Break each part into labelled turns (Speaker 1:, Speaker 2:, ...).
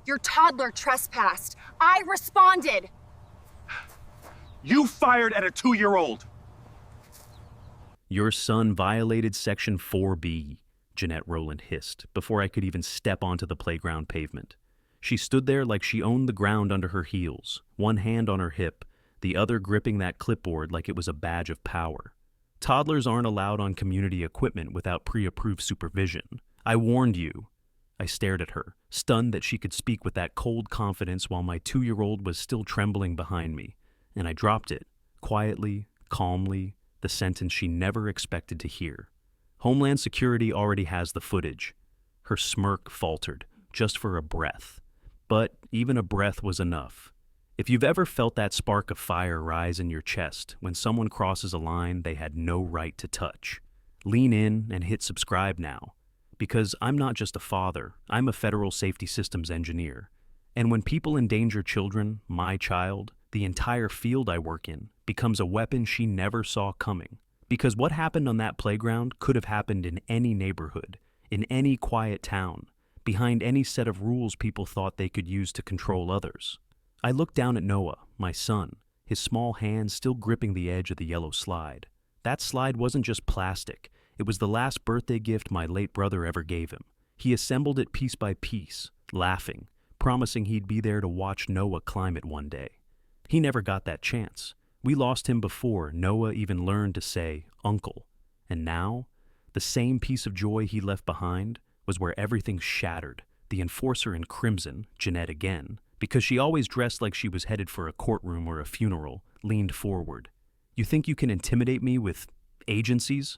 Speaker 1: Your toddler trespassed. I responded.
Speaker 2: You fired at a 2-year-old.
Speaker 3: Your son violated Section 4B, Jeanette Rowland hissed, before I could even step onto the playground pavement. She stood there like she owned the ground under her heels, one hand on her hip, the other gripping that clipboard like it was a badge of power. Toddlers aren't allowed on community equipment without pre-approved supervision. I warned you. I stared at her, stunned that she could speak with that cold confidence while my 2-year-old was still trembling behind me, and I dropped it, quietly, calmly, the sentence she never expected to hear. Homeland Security already has the footage. Her smirk faltered, just for a breath. But even a breath was enough. If you've ever felt that spark of fire rise in your chest when someone crosses a line they had no right to touch, lean in and hit subscribe now. Because I'm not just a father, I'm a federal safety systems engineer. And when people endanger children, my child, the entire field I work in becomes a weapon she never saw coming. Because what happened on that playground could have happened in any neighborhood, in any quiet town, behind any set of rules people thought they could use to control others. I looked down at Noah, my son, his small hand still gripping the edge of the yellow slide. That slide wasn't just plastic. It was the last birthday gift my late brother ever gave him. He assembled it piece by piece, laughing, promising he'd be there to watch Noah climb it one day. He never got that chance. We lost him before Noah even learned to say, "Uncle." And now, the same piece of joy he left behind was where everything shattered. The enforcer in crimson, Jeanette again, because she always dressed like she was headed for a courtroom or a funeral, leaned forward. "You think you can intimidate me with agencies?"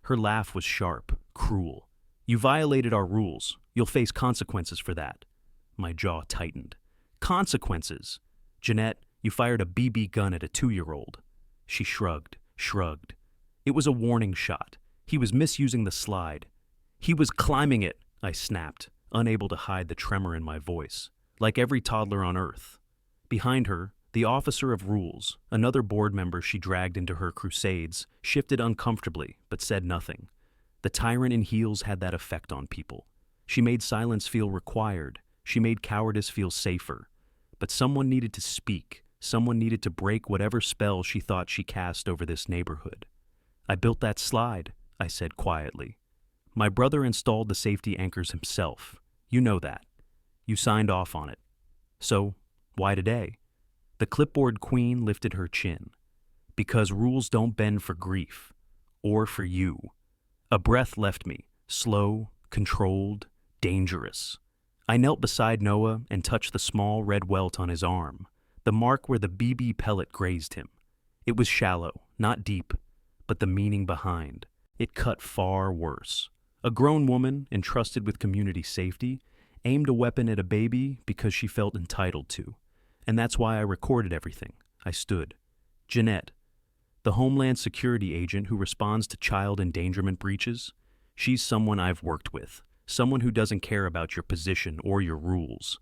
Speaker 3: Her laugh was sharp, cruel. "You violated our rules. You'll face consequences for that." My jaw tightened. Consequences? "Jeanette, you fired a BB gun at a 2-year-old. She shrugged. It was a warning shot. He was misusing the slide. "He was climbing it," I snapped, unable to hide the tremor in my voice, like every toddler on Earth. Behind her, the officer of rules, another board member she dragged into her crusades, shifted uncomfortably but said nothing. The tyrant in heels had that effect on people. She made silence feel required. She made cowardice feel safer. But someone needed to speak. Someone needed to break whatever spell she thought she cast over this neighborhood. "I built that slide," I said quietly. "My brother installed the safety anchors himself. You know that. You signed off on it. So, why today?" The clipboard queen lifted her chin. "Because rules don't bend for grief. Or for you." A breath left me, slow, controlled, dangerous. I knelt beside Noah and touched the small red welt on his arm, the mark where the BB pellet grazed him. It was shallow, not deep, but the meaning behind. It cut far worse. A grown woman, entrusted with community safety, aimed a weapon at a baby because she felt entitled to. And that's why I recorded everything. I stood. Jeanette, the Homeland Security agent who responds to child endangerment breaches, she's someone I've worked with, someone who doesn't care about your position or your rules.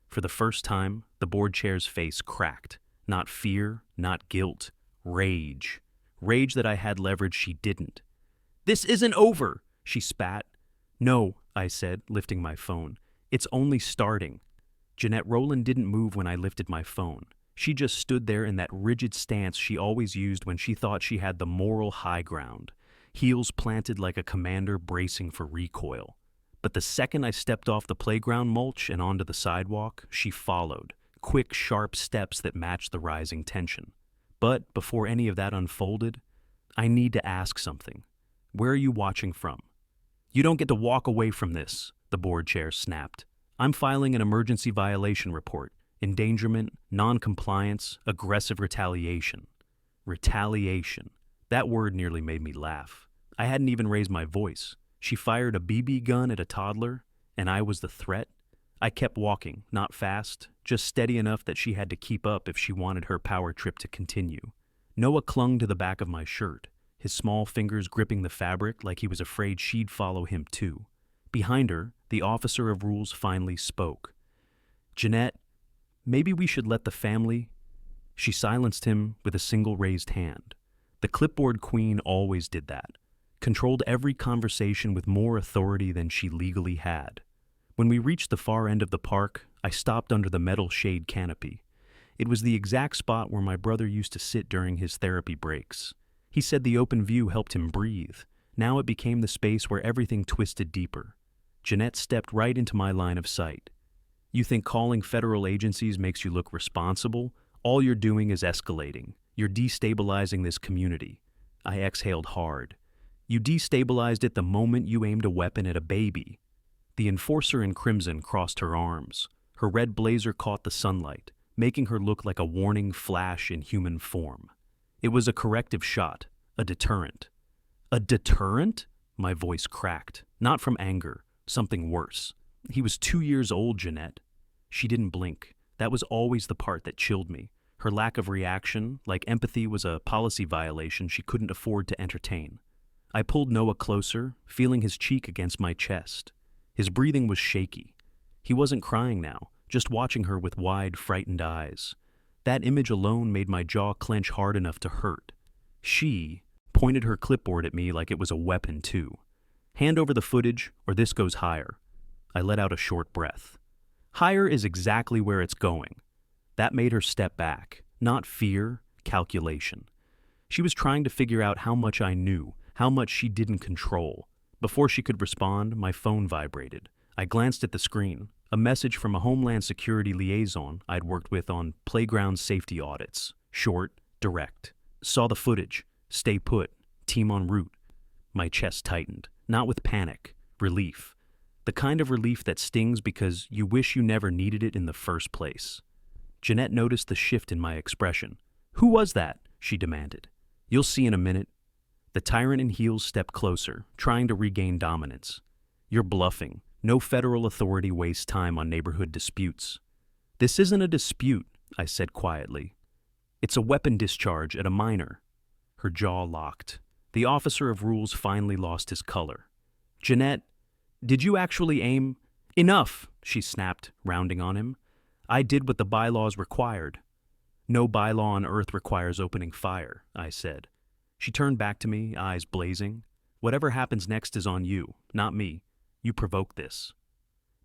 Speaker 3: For the first time, the board chair's face cracked. Not fear, not guilt, rage. Rage that I had leverage she didn't. "This isn't over," she spat. "No," I said, lifting my phone. "It's only starting." Jeanette Rowland didn't move when I lifted my phone. She just stood there in that rigid stance she always used when she thought she had the moral high ground, heels planted like a commander bracing for recoil. But the second I stepped off the playground mulch and onto the sidewalk, she followed, quick, sharp steps that matched the rising tension. But before any of that unfolded, I need to ask something. Where are you watching from? "You don't get to walk away from this," the board chair snapped. "I'm filing an emergency violation report. Endangerment, non-compliance, aggressive retaliation." Retaliation. That word nearly made me laugh. I hadn't even raised my voice. She fired a BB gun at a toddler, and I was the threat. I kept walking, not fast, just steady enough that she had to keep up if she wanted her power trip to continue. Noah clung to the back of my shirt, his small fingers gripping the fabric like he was afraid she'd follow him too. Behind her, the officer of rules finally spoke. "Jeanette, maybe we should let the family—" She silenced him with a single raised hand. The clipboard queen always did that, controlled every conversation with more authority than she legally had. When we reached the far end of the park, I stopped under the metal shade canopy. It was the exact spot where my brother used to sit during his therapy breaks. He said the open view helped him breathe. Now it became the space where everything twisted deeper. Jeanette stepped right into my line of sight. You think calling federal agencies makes you look responsible? All you're doing is escalating. You're destabilizing this community. I exhaled hard. You destabilized it the moment you aimed a weapon at a baby. The enforcer in crimson crossed her arms. Her red blazer caught the sunlight, making her look like a warning flash in human form. It was a corrective shot, a deterrent. A deterrent? My voice cracked, not from anger, something worse. He was 2 years old, Jeanette. She didn't blink. That was always the part that chilled me. Her lack of reaction, like empathy was a policy violation she couldn't afford to entertain. I pulled Noah closer, feeling his cheek against my chest. His breathing was shaky. He wasn't crying now, just watching her with wide, frightened eyes. That image alone made my jaw clench hard enough to hurt. She pointed her clipboard at me like it was a weapon, too. Hand over the footage, or this goes higher. I let out a short breath. Higher is exactly where it's going. That made her step back. Not fear, calculation. She was trying to figure out how much I knew, how much she didn't control. Before she could respond, my phone vibrated. I glanced at the screen. A message from a Homeland Security liaison I'd worked with on playground safety audits. Short, direct. Saw the footage. Stay put. Team en route. My chest tightened. Not with panic. Relief. The kind of relief that stings because you wish you never needed it in the first place. Jeanette noticed the shift in my expression. "Who was that?" she demanded. "You'll see in a minute." The tyrant in heels stepped closer, trying to regain dominance. "You're bluffing. No federal authority wastes time on neighborhood disputes." "This isn't a dispute," I said quietly. "It's a weapon discharge at a minor." Her jaw locked. The officer of rules finally lost his color. "Jeanette, did you actually aim?" "Enough," she snapped, rounding on him. "I did what the bylaws required." "No bylaw on earth requires opening fire," I said. She turned back to me, eyes blazing. "Whatever happens next is on you, not me. You provoked this."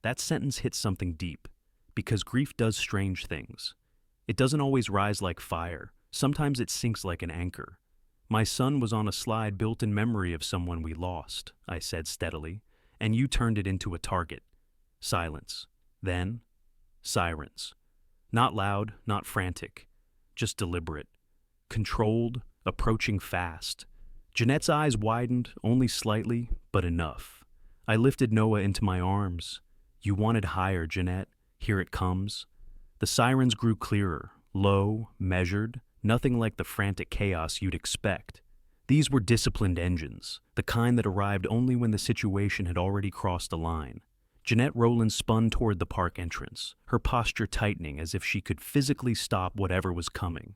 Speaker 3: That sentence hit something deep, because grief does strange things. It doesn't always rise like fire. Sometimes it sinks like an anchor. "My son was on a slide built in memory of someone we lost," I said steadily, "and you turned it into a target." Silence. Then, sirens. Not loud, not frantic, just deliberate. Controlled, approaching fast. Jeanette's eyes widened, only slightly, but enough. I lifted Noah into my arms. "You wanted higher, Jeanette. Here it comes." The sirens grew clearer, low, measured, nothing like the frantic chaos you'd expect. These were disciplined engines, the kind that arrived only when the situation had already crossed a line. Jeanette Rowland spun toward the park entrance, her posture tightening as if she could physically stop whatever was coming.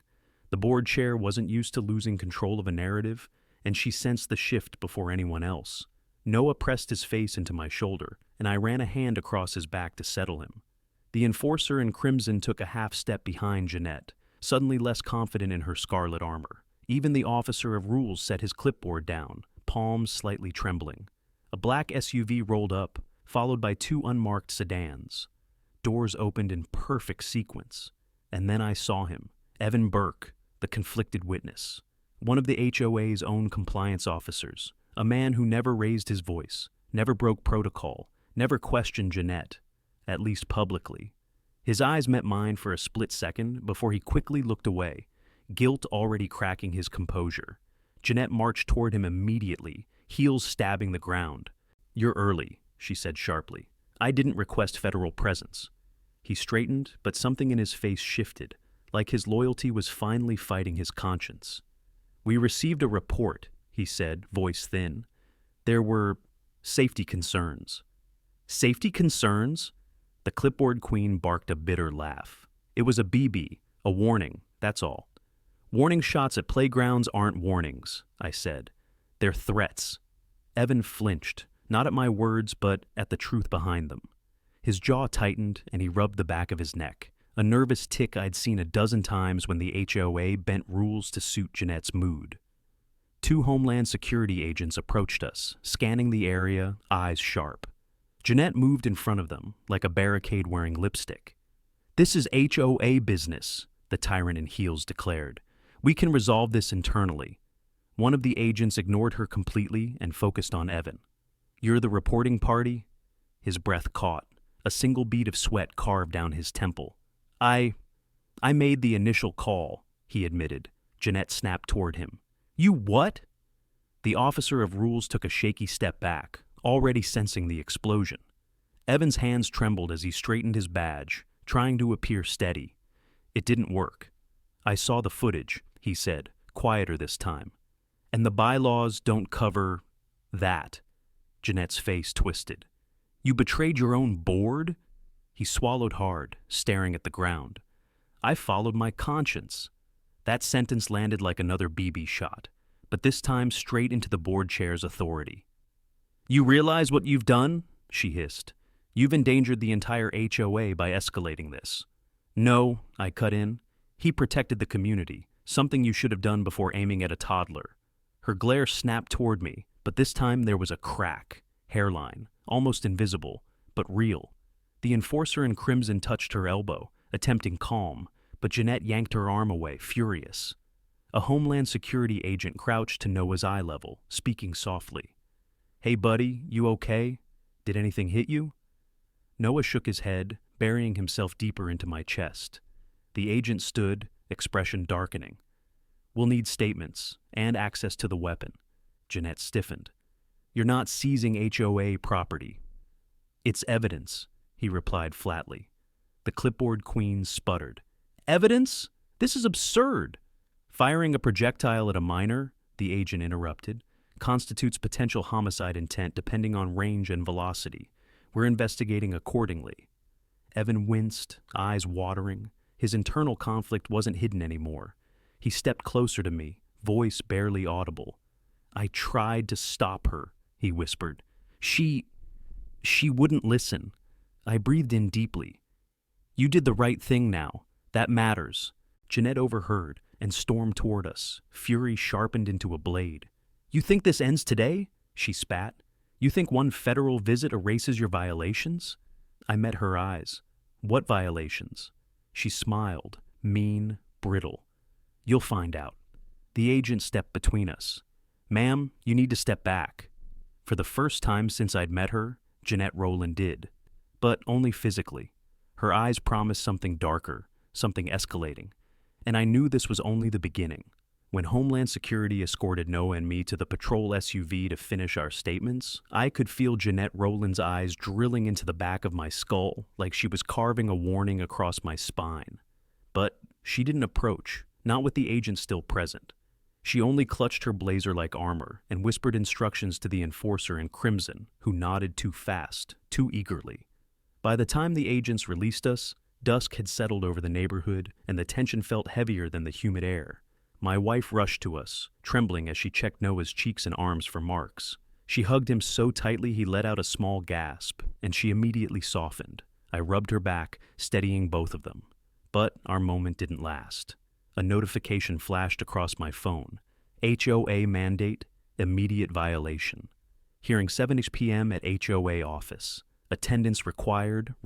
Speaker 3: The board chair wasn't used to losing control of a narrative, and she sensed the shift before anyone else. Noah pressed his face into my shoulder, and I ran a hand across his back to settle him. The enforcer in crimson took a half step behind Jeanette, suddenly less confident in her scarlet armor. Even the officer of rules set his clipboard down, palms slightly trembling. A black SUV rolled up, followed by 2 unmarked sedans. Doors opened in perfect sequence. And then I saw him, Evan Burke, the conflicted witness. One of the HOA's own compliance officers, a man who never raised his voice, never broke protocol, never questioned Jeanette, at least publicly. His eyes met mine for a split second before he quickly looked away, guilt already cracking his composure. Jeanette marched toward him immediately, heels stabbing the ground. "You're early," she said sharply. "I didn't request federal presence." He straightened, but something in his face shifted, like his loyalty was finally fighting his conscience. "We received a report," he said, voice thin. "There were safety concerns." "Safety concerns?" The clipboard queen barked a bitter laugh. "It was a BB, a warning, that's all." "Warning shots at playgrounds aren't warnings," I said. "They're threats." Evan flinched, not at my words, but at the truth behind them. His jaw tightened, and he rubbed the back of his neck, a nervous tick I'd seen a dozen times when the HOA bent rules to suit Jeanette's mood. 2 Homeland Security agents approached us, scanning the area, eyes sharp. Jeanette moved in front of them, like a barricade wearing lipstick. "This is HOA business," the tyrant in heels declared. "We can resolve this internally." One of the agents ignored her completely and focused on Evan. "You're the reporting party?" His breath caught. A single bead of sweat carved down his temple. I made the initial call," he admitted. Jeanette snapped toward him. "You what?" The officer of rules took a shaky step back, already sensing the explosion. Evan's hands trembled as he straightened his badge, trying to appear steady. It didn't work. "I saw the footage," he said, quieter this time. "And the bylaws don't cover that." Jeanette's face twisted. "You betrayed your own board?" He swallowed hard, staring at the ground. "I followed my conscience." That sentence landed like another BB shot, but this time straight into the board chair's authority. "You realize what you've done?" she hissed. "You've endangered the entire HOA by escalating this." "No," I cut in. "He protected the community, something you should have done before aiming at a toddler." Her glare snapped toward me, but this time there was a crack, hairline, almost invisible, but real. The enforcer in crimson touched her elbow, attempting calm, but Jeanette yanked her arm away, furious. A Homeland security agent crouched to Noah's eye level, speaking softly. "Hey buddy, you okay? Did anything hit you?" Noah shook his head, burying himself deeper into my chest. The agent stood, expression darkening. "We'll need statements, and access to the weapon." Jeanette stiffened. "You're not seizing HOA property." "It's evidence," he replied flatly. The clipboard queen sputtered. "Evidence? This is absurd." "Firing a projectile at a minor," the agent interrupted, "constitutes potential homicide intent depending on range and velocity. We're investigating accordingly." Evan winced, eyes watering. His internal conflict wasn't hidden anymore. He stepped closer to me, voice barely audible. "I tried to stop her," he whispered. She wouldn't listen." I breathed in deeply. "You did the right thing now. That matters." Jeanette overheard and stormed toward us, fury sharpened into a blade. "You think this ends today?" she spat. "You think one federal visit erases your violations?" I met her eyes. "What violations?" She smiled, mean, brittle. "You'll find out." The agent stepped between us. "Ma'am, you need to step back." For the first time since I'd met her, Jeanette Rowland did. But only physically. Her eyes promised something darker, something escalating. And I knew this was only the beginning. When Homeland Security escorted Noah and me to the patrol SUV to finish our statements, I could feel Jeanette Rowland's eyes drilling into the back of my skull like she was carving a warning across my spine. But she didn't approach, not with the agent still present. She only clutched her blazer-like armor and whispered instructions to the enforcer in crimson, who nodded too fast, too eagerly. By the time the agents released us, dusk had settled over the neighborhood and the tension felt heavier than the humid air. My wife rushed to us, trembling as she checked Noah's cheeks and arms for marks. She hugged him so tightly he let out a small gasp, and she immediately softened. I rubbed her back, steadying both of them. But our moment didn't last. A notification flashed across my phone. HOA mandate, immediate violation. Hearing 7 p.m. at HOA office. Attendance required,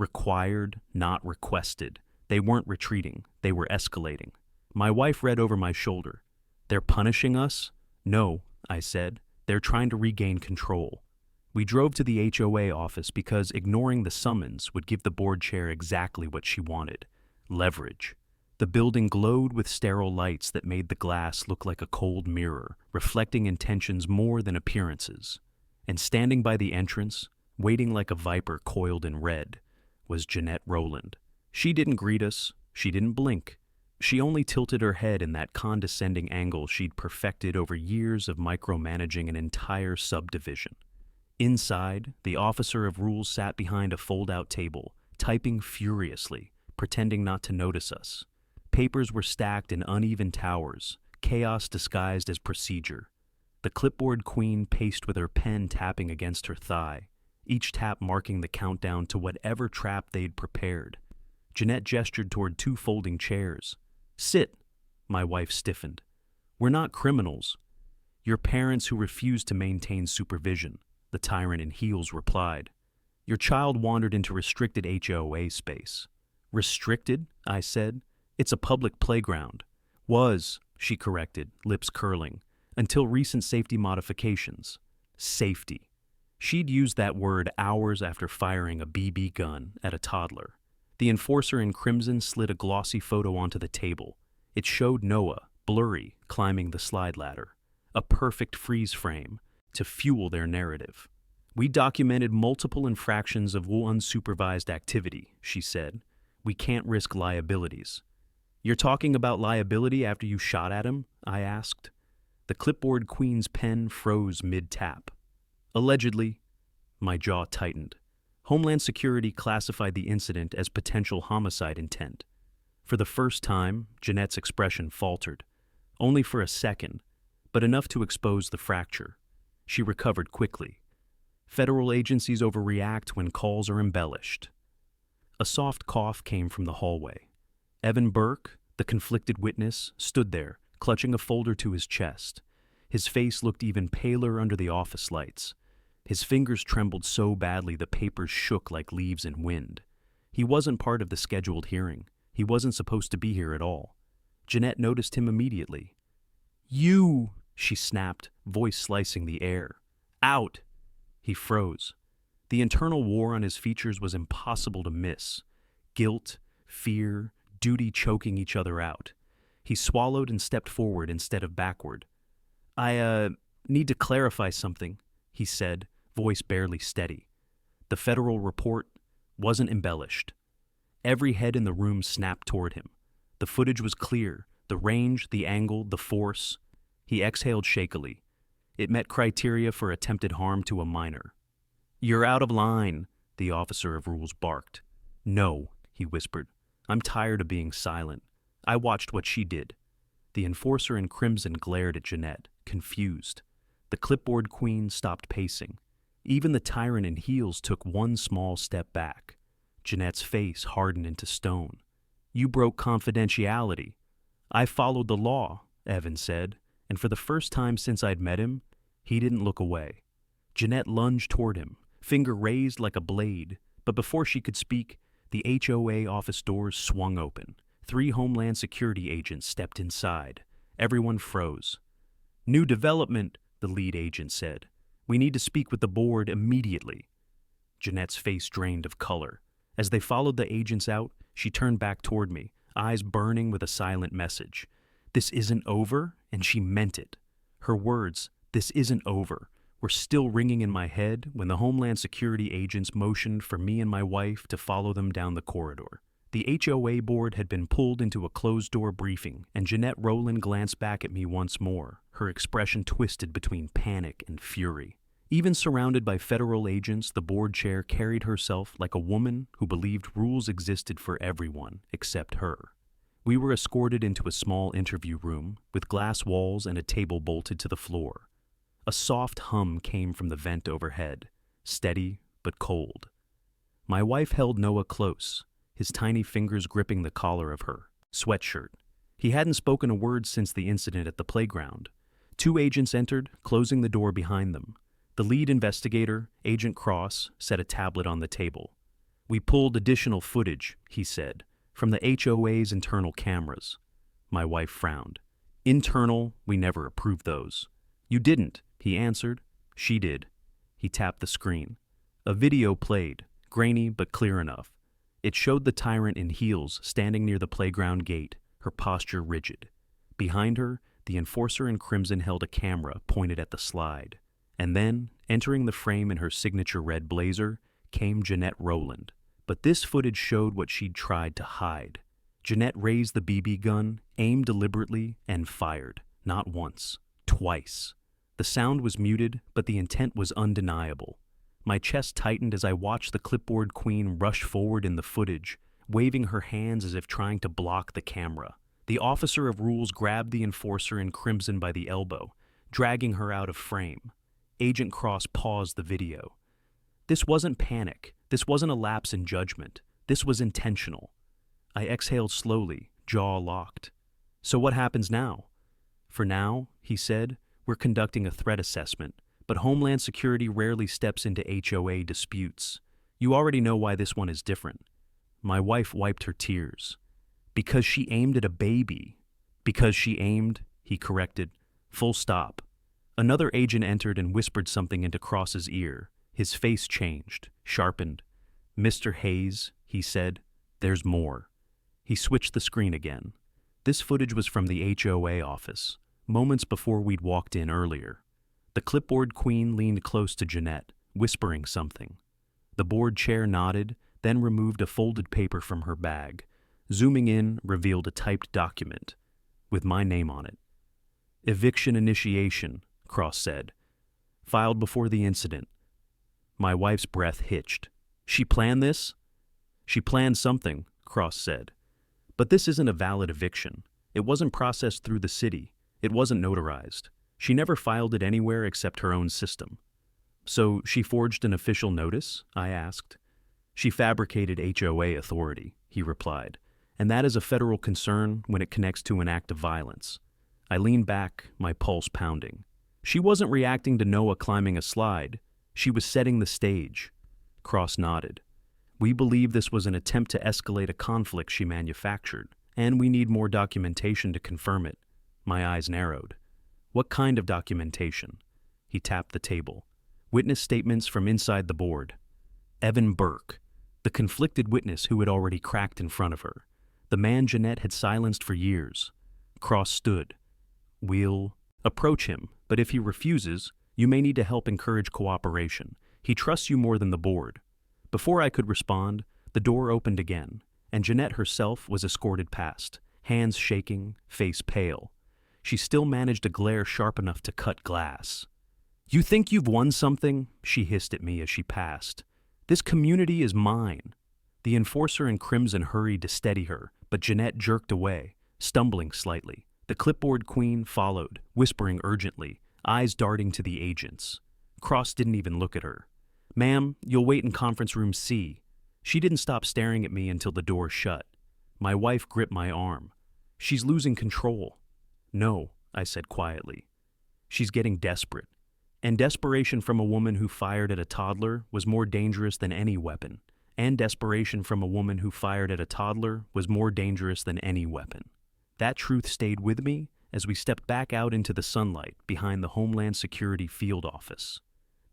Speaker 3: not requested. They weren't retreating, they were escalating. My wife read over my shoulder. "They're punishing us?" "No," I said. "They're trying to regain control." We drove to the HOA office because ignoring the summons would give the board chair exactly what she wanted. Leverage. The building glowed with sterile lights that made the glass look like a cold mirror, reflecting intentions more than appearances. And standing by the entrance, waiting like a viper coiled in red, was Jeanette Rowland. She didn't greet us, she didn't blink. She only tilted her head in that condescending angle she'd perfected over years of micromanaging an entire subdivision. Inside, the officer of rules sat behind a fold-out table, typing furiously, pretending not to notice us. Papers were stacked in uneven towers, chaos disguised as procedure. The clipboard queen paced with her pen tapping against her thigh, each tap marking the countdown to whatever trap they'd prepared. Jeanette gestured toward 2 folding chairs. "Sit," my wife stiffened. "We're not criminals." "You're parents who refuse to maintain supervision," the tyrant in heels replied. Your child wandered into restricted HOA space. Restricted? I said. It's a public playground. Was, she corrected, lips curling, until recent safety modifications. Safety. She'd used that word hours after firing a BB gun at a toddler. The enforcer in crimson slid a glossy photo onto the table. It showed Noah, blurry, climbing the slide ladder. A perfect freeze frame to fuel their narrative. We documented multiple infractions of unsupervised activity, she said. We can't risk liabilities. You're talking about liability after you shot at him? I asked. The clipboard queen's pen froze mid-tap. Allegedly. My jaw tightened. Homeland Security classified the incident as potential homicide intent. For the first time, Jeanette's expression faltered. Only for a second, but enough to expose the fracture. She recovered quickly. Federal agencies overreact when calls are embellished. A soft cough came from the hallway. Evan Burke, the conflicted witness, stood there, clutching a folder to his chest. His face looked even paler under the office lights. His fingers trembled so badly the papers shook like leaves in wind. He wasn't part of the scheduled hearing. He wasn't supposed to be here at all. Jeanette noticed him immediately. "You!" she snapped, voice slicing the air. "Out!" He froze. The internal war on his features was impossible to miss. Guilt, fear, duty choking each other out. He swallowed and stepped forward instead of backward. I need to clarify something," he said, voice barely steady. The federal report wasn't embellished. Every head in the room snapped toward him. The footage was clear, the range, the angle, the force. He exhaled shakily. It met criteria for attempted harm to a minor. "You're out of line," the officer of rules barked. "No," he whispered. "I'm tired of being silent. I watched what she did." The enforcer in crimson glared at Jeanette, confused. The clipboard queen stopped pacing. Even the tyrant in heels took one small step back. Jeanette's face hardened into stone. "You broke confidentiality." "I followed the law," Evan said, and for the first time since I'd met him, he didn't look away. Jeanette lunged toward him, finger raised like a blade, but before she could speak, the HOA office doors swung open. 3 Homeland Security agents stepped inside. Everyone froze. "New development," the lead agent said. "We need to speak with the board immediately." Jeanette's face drained of color. As they followed the agents out, she turned back toward me, eyes burning with a silent message. This isn't over, and she meant it. Her words, "This isn't over," were still ringing in my head when the Homeland Security agents motioned for me and my wife to follow them down the corridor. The HOA board had been pulled into a closed-door briefing, and Jeanette Rowland glanced back at me once more, her expression twisted between panic and fury. Even surrounded by federal agents, the board chair carried herself like a woman who believed rules existed for everyone except her. We were escorted into a small interview room with glass walls and a table bolted to the floor. A soft hum came from the vent overhead, steady but cold. My wife held Noah close, his tiny fingers gripping the collar of her sweatshirt. He hadn't spoken a word since the incident at the playground. 2 agents entered, closing the door behind them. The lead investigator, Agent Cross, set a tablet on the table. "We pulled additional footage," he said, "from the HOA's internal cameras." My wife frowned. "Internal, we never approved those." "You didn't," he answered. "She did." He tapped the screen. A video played, grainy but clear enough. It showed the tyrant in heels standing near the playground gate, her posture rigid. Behind her, the enforcer in crimson held a camera pointed at the slide. And then, entering the frame in her signature red blazer, came Jeanette Rowland. But this footage showed what she'd tried to hide. Jeanette raised the BB gun, aimed deliberately, and fired. Not once, twice. The sound was muted, but the intent was undeniable. My chest tightened as I watched the clipboard queen rush forward in the footage, waving her hands as if trying to block the camera. The officer of rules grabbed the enforcer in crimson by the elbow, dragging her out of frame. Agent Cross paused the video. This wasn't panic. This wasn't a lapse in judgment. This was intentional. I exhaled slowly, jaw locked. "So what happens now?" "For now," he said, "we're conducting a threat assessment, but Homeland Security rarely steps into HOA disputes. You already know why this one is different. My wife wiped her tears. Because she aimed at a baby. Because she aimed, he corrected. Full stop. Another agent entered and whispered something into Cross's ear. His face changed, sharpened. Mr. Hayes, he said, there's more. He switched the screen again. This footage was from the HOA office, moments before we'd walked in earlier. The clipboard queen leaned close to Jeanette, whispering something. The board chair nodded, then removed a folded paper from her bag. Zooming in, revealed a typed document with my name on it. Eviction initiation, Cross said. Filed before the incident. My wife's breath hitched. She planned this? She planned something, Cross said. But this isn't a valid eviction. It wasn't processed through the city. It wasn't notarized. She never filed it anywhere except her own system. So she forged an official notice? I asked. She fabricated HOA authority, he replied. And that is a federal concern when it connects to an act of violence. I leaned back, my pulse pounding. She wasn't reacting to Noah climbing a slide. She was setting the stage. Cross nodded. We believe this was an attempt to escalate a conflict she manufactured, and we need more documentation to confirm it. My eyes narrowed. What kind of documentation? He tapped the table. Witness statements from inside the board. Evan Burke, the conflicted witness who had already cracked in front of her. The man Jeanette had silenced for years. Cross stood. We'll approach him, but if he refuses, you may need to help encourage cooperation. He trusts you more than the board. Before I could respond, the door opened again, and Jeanette herself was escorted past, hands shaking, face pale. She still managed a glare sharp enough to cut glass. You think you've won something? She hissed at me as she passed. This community is mine. The enforcer in crimson hurried to steady her, but Jeanette jerked away, stumbling slightly. The clipboard queen followed, whispering urgently, eyes darting to the agents. Cross didn't even look at her. Ma'am, you'll wait in conference room C. She didn't stop staring at me until the door shut. My wife gripped my arm. She's losing control. No, I said quietly. She's getting desperate. And desperation from a woman who fired at a toddler was more dangerous than any weapon. And desperation from a woman who fired at a toddler was more dangerous than any weapon. That truth stayed with me as we stepped back out into the sunlight behind the Homeland Security field office.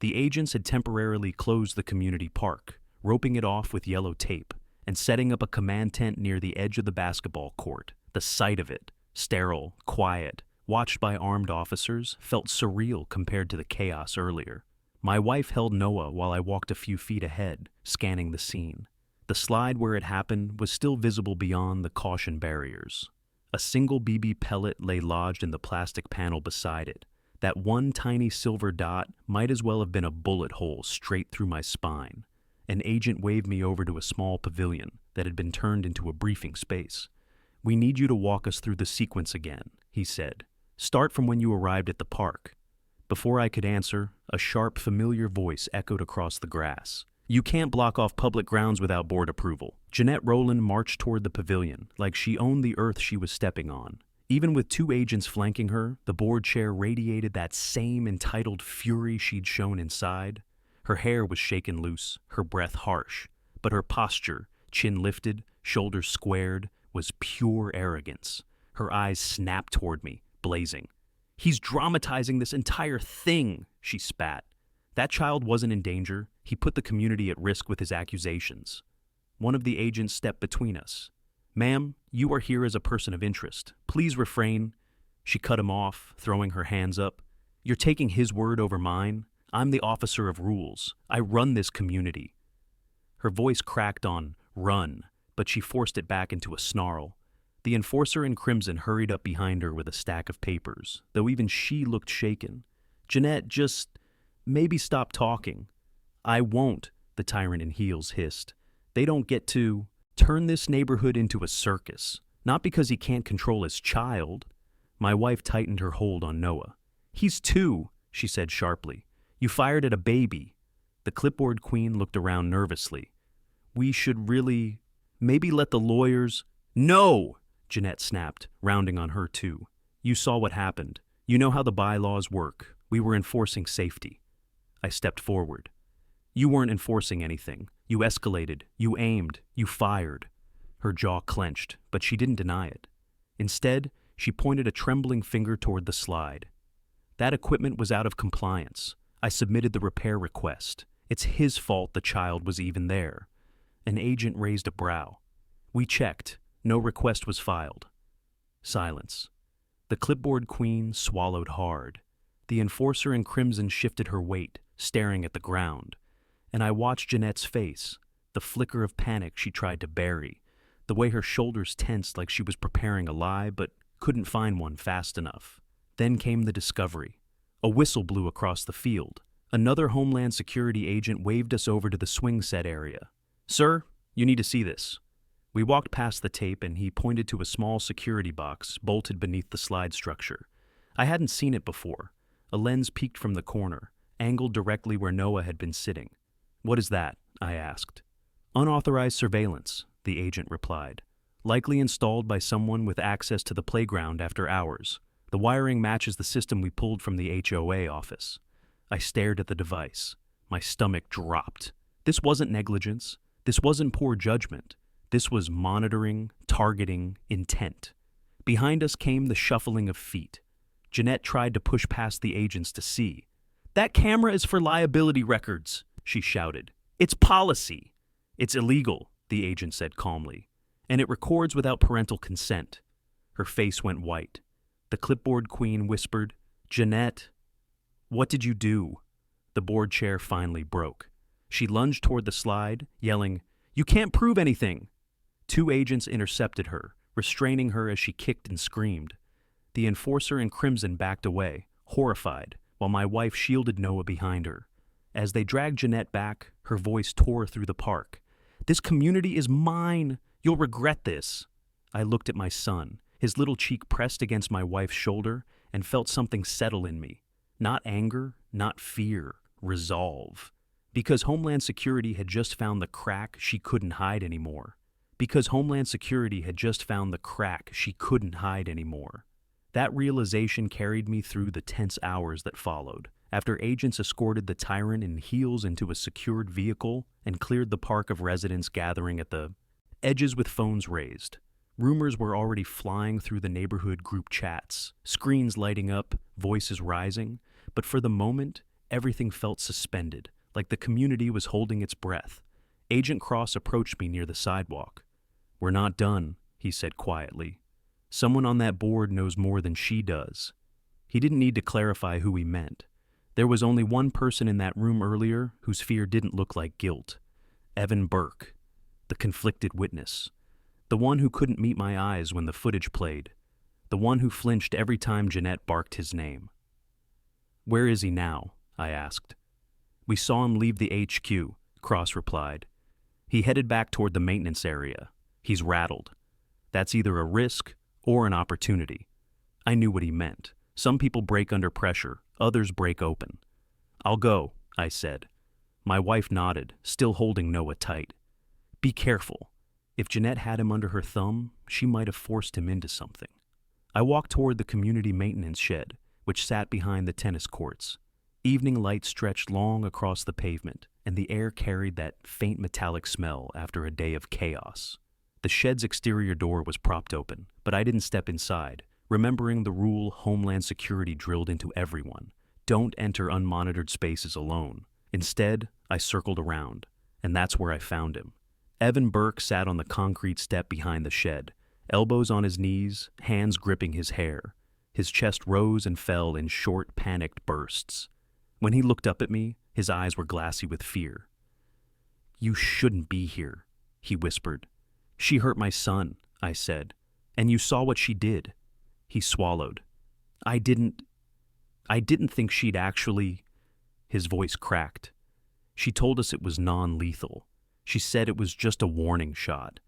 Speaker 3: The agents had temporarily closed the community park, roping it off with yellow tape, and setting up a command tent near the edge of the basketball court. The sight of it, sterile, quiet, watched by armed officers, felt surreal compared to the chaos earlier. My wife held Noah while I walked a few feet ahead, scanning the scene. The slide where it happened was still visible beyond the caution barriers. A single BB pellet lay lodged in the plastic panel beside it. That one tiny silver dot might as well have been a bullet hole straight through my spine. An agent waved me over to a small pavilion that had been turned into a briefing space. We need you to walk us through the sequence again, he said. Start from when you arrived at the park. Before I could answer, a sharp, familiar voice echoed across the grass. You can't block off public grounds without board approval. Jeanette Rowland marched toward the pavilion, like she owned the earth she was stepping on. Even with two agents flanking her, the board chair radiated that same entitled fury she'd shown inside. Her hair was shaken loose, her breath harsh, but her posture, chin lifted, shoulders squared, was pure arrogance. Her eyes snapped toward me, blazing. He's dramatizing this entire thing, she spat. That child wasn't in danger. He put the community at risk with his accusations. One of the agents stepped between us. Ma'am, you are here as a person of interest. Please refrain. She cut him off, throwing her hands up. You're taking his word over mine. I'm the officer of rules. I run this community. Her voice cracked on run, but she forced it back into a snarl. The enforcer in crimson hurried up behind her with a stack of papers, though even she looked shaken. Jeanette, just maybe stop talking. I won't, the tyrant in heels hissed. They don't get to turn this neighborhood into a circus, not because he can't control his child. My wife tightened her hold on Noah. He's 2, she said sharply. You fired at a baby. The clipboard queen looked around nervously. We should really, maybe let the lawyers. No, Jeanette snapped, rounding on her too. You saw what happened. You know how the bylaws work. We were enforcing safety. I stepped forward. You weren't enforcing anything. You escalated, you aimed, you fired. Her jaw clenched, but she didn't deny it. Instead, she pointed a trembling finger toward the slide. That equipment was out of compliance. I submitted the repair request. It's his fault the child was even there. An agent raised a brow. We checked. No request was filed. Silence. The clipboard queen swallowed hard. The enforcer in crimson shifted her weight, staring at the ground. And I watched Jeanette's face, the flicker of panic she tried to bury, the way her shoulders tensed like she was preparing a lie but couldn't find one fast enough. Then came the discovery. A whistle blew across the field. Another Homeland Security agent waved us over to the swing set area. "Sir, you need to see this." We walked past the tape and he pointed to a small security box bolted beneath the slide structure. I hadn't seen it before. A lens peeked from the corner, angled directly where Noah had been sitting. "What is that?" I asked. "Unauthorized surveillance," the agent replied. "Likely installed by someone with access to the playground after hours. The wiring matches the system we pulled from the HOA office." I stared at the device. My stomach dropped. This wasn't negligence. This wasn't poor judgment. This was monitoring, targeting, intent. Behind us came the shuffling of feet. Jeanette tried to push past the agents to see. "That camera is for liability records," she shouted. "It's policy." "It's illegal," the agent said calmly. "And it records without parental consent." Her face went white. The clipboard queen whispered, "Jeanette, what did you do?" The board chair finally broke. She lunged toward the slide, yelling, "You can't prove anything!" Two agents intercepted her, restraining her as she kicked and screamed. The enforcer in crimson backed away, horrified, while my wife shielded Noah behind her. As they dragged Jeanette back, her voice tore through the park. "This community is mine! You'll regret this!" I looked at my son, his little cheek pressed against my wife's shoulder, and felt something settle in me. Not anger, not fear, resolve. Because Homeland Security had just found the crack she couldn't hide anymore. Because Homeland Security had just found the crack she couldn't hide anymore. That realization carried me through the tense hours that followed, after agents escorted the tyrant in heels into a secured vehicle and cleared the park of residents gathering at the edges with phones raised. Rumors were already flying through the neighborhood group chats, screens lighting up, voices rising, but for the moment, everything felt suspended, like the community was holding its breath. Agent Cross approached me near the sidewalk. "We're not done," he said quietly. "Someone on that board knows more than she does." He didn't need to clarify who he meant. There was only one person in that room earlier whose fear didn't look like guilt. Evan Burke, the conflicted witness. The one who couldn't meet my eyes when the footage played. The one who flinched every time Jeanette barked his name. "Where is he now?" I asked. "We saw him leave the HQ," Cross replied. "He headed back toward the maintenance area. He's rattled. That's either a risk or an opportunity." I knew what he meant. Some people break under pressure, others break open. "I'll go," I said. My wife nodded, still holding Noah tight. "Be careful. If Jeanette had him under her thumb, she might have forced him into something." I walked toward the community maintenance shed, which sat behind the tennis courts. Evening light stretched long across the pavement, and the air carried that faint metallic smell after a day of chaos. The shed's exterior door was propped open, but I didn't step inside, remembering the rule Homeland Security drilled into everyone: don't enter unmonitored spaces alone. Instead, I circled around, and that's where I found him. Evan Burke sat on the concrete step behind the shed, elbows on his knees, hands gripping his hair. His chest rose and fell in short, panicked bursts. When he looked up at me, his eyes were glassy with fear. "You shouldn't be here," he whispered. "She hurt my son," I said. "And you saw what she did." He swallowed. I didn't think she'd actually..." His voice cracked. "She told us it was non-lethal. She said it was just a warning shot.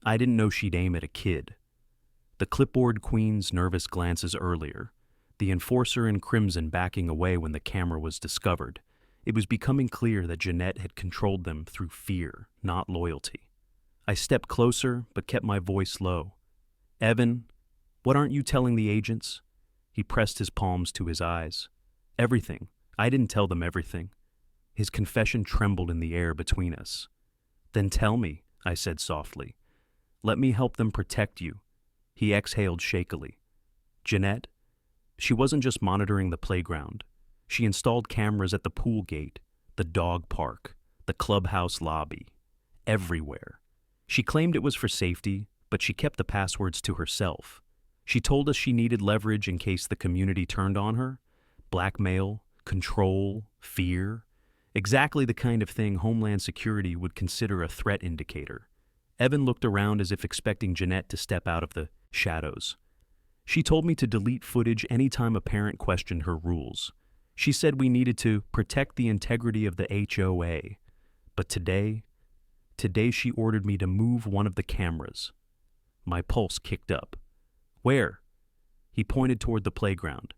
Speaker 3: I didn't know she'd aim at a kid." The clipboard queen's nervous glances earlier, the enforcer in crimson backing away when the camera was discovered. It was becoming clear that Jeanette had controlled them through fear, not loyalty. I stepped closer, but kept my voice low. "Evan, what aren't you telling the agents?" He pressed his palms to his eyes. "Everything. I didn't tell them everything." His confession trembled in the air between us. Then tell me, I said softly. Let me help them protect you. He exhaled shakily. Jeanette? She wasn't just monitoring the playground. She installed cameras at the pool gate, the dog park, the clubhouse lobby, everywhere. She claimed it was for safety, but she kept the passwords to herself. She told us she needed leverage in case the community turned on her. Blackmail, control, fear. Exactly the kind of thing Homeland Security would consider a threat indicator. Evan looked around as if expecting Jeanette to step out of the shadows. She told me to delete footage anytime a parent questioned her rules. She said we needed to protect the integrity of the HOA. But today she ordered me to move one of the cameras. My pulse kicked up. Where? He pointed toward the playground.